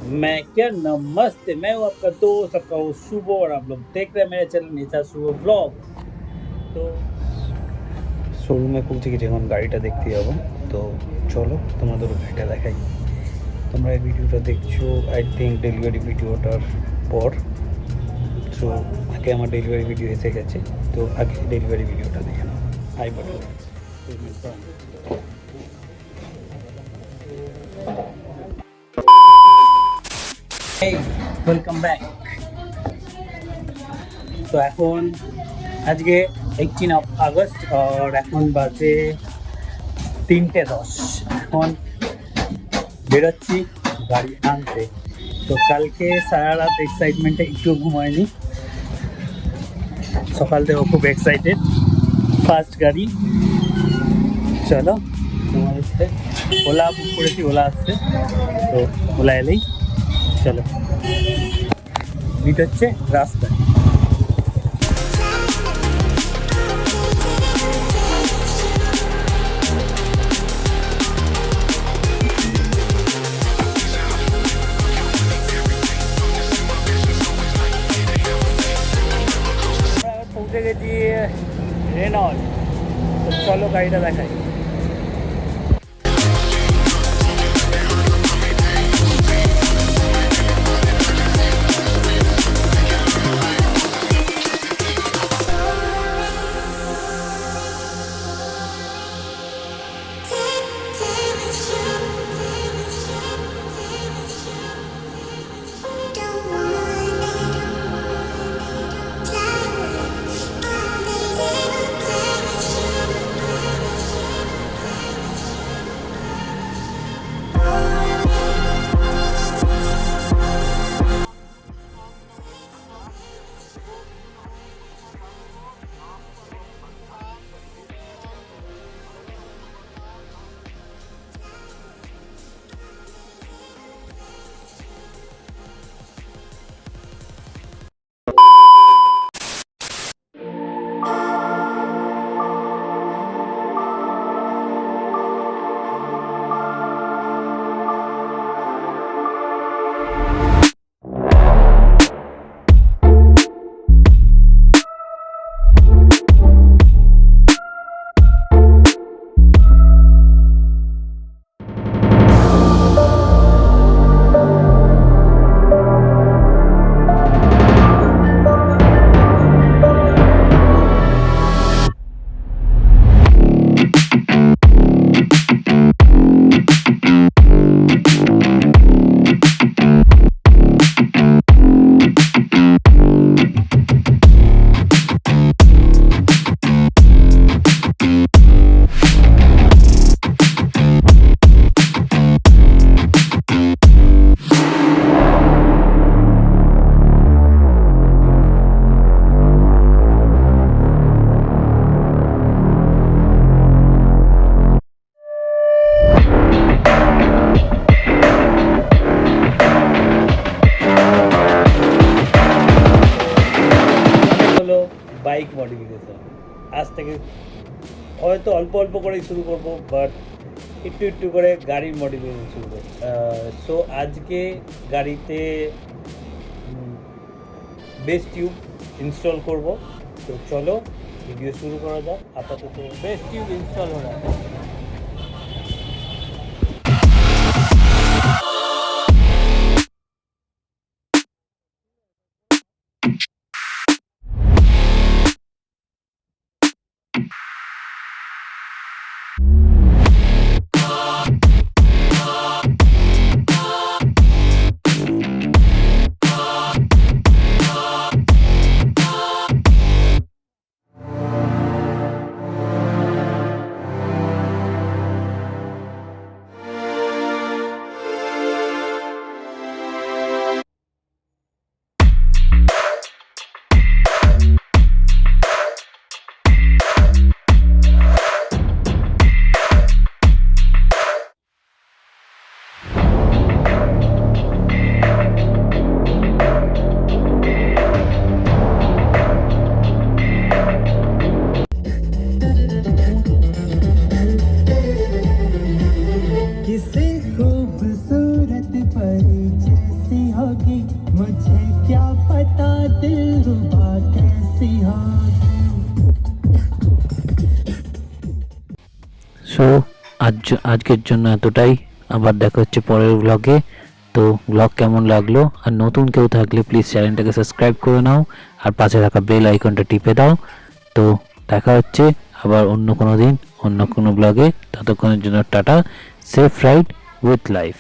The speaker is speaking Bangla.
मैं क्या नमस्ते, मैं हूँ आपका दोस्त, आपका वो सुबो, और आप लोग देख रहे हैं मेरे चैनल नेता सुबो ब्लॉग। তো শোরুমে পৌঁছে গেছি, এখন গাড়িটা দেখতে যাবো। তো চলো তোমাদের গাড়িটা দেখাই। তোমরা এই ভিডিওটা দেখছো আই থিঙ্ক ডেলিভারি ভিডিওটার পর। সো আগে আমার ডেলিভারি ভিডিও এসে গেছে, তো আগে ডেলিভারি ভিডিওটা দেখে নাও। আই বাটন ওয়েলকাম ব্যাক। তো এখন আজকে 18 আগস্ট আর এখন বাজে 3:10। এখন বেরোচ্ছি গাড়ি আনতে। তো কালকে সারা রাত এক্সাইটমেন্টে একটু ঘুমায়নি, সকাল থেকে খুব এক্সাইটেড। ফার্স্ট গাড়ি, চলো তোমার সাথে ওলা বুক করেছি, ওলা আসছে, তো ওলা এলেই চলো মিট হচ্ছে রাস্তায়। পৌঁছে গেছি রেনল্ড, তো চলো গাড়িটা দেখাই। বাইক মডিফিকেশন আজ থেকে হয়তো অল্প অল্প করেই শুরু করবো, বাট একটু একটু করে গাড়ির মডিফিকেশন শুরু করবো। সো আজকে গাড়িতে বেস টিউব ইনস্টল করব। তো চলো ভিডিও শুরু করা যাক। আপাতত বেস টিউব ইনস্টল हो रहा है। আজকের জন্য এতটাই। আবার দেখা হচ্ছে পরের ব্লগে। তো ব্লগ কেমন লাগলো, আর নতুন কেউ থাকলে প্লিজ চ্যানেলটাকে সাবস্ক্রাইব করে নাও আর পাশে থাকা বেল আইকনটা টিপে দাও। তো দেখা হচ্ছে আবার অন্য কোনো দিন অন্য কোনো ব্লগে। ততক্ষণের জন্য tata, safe ride with life.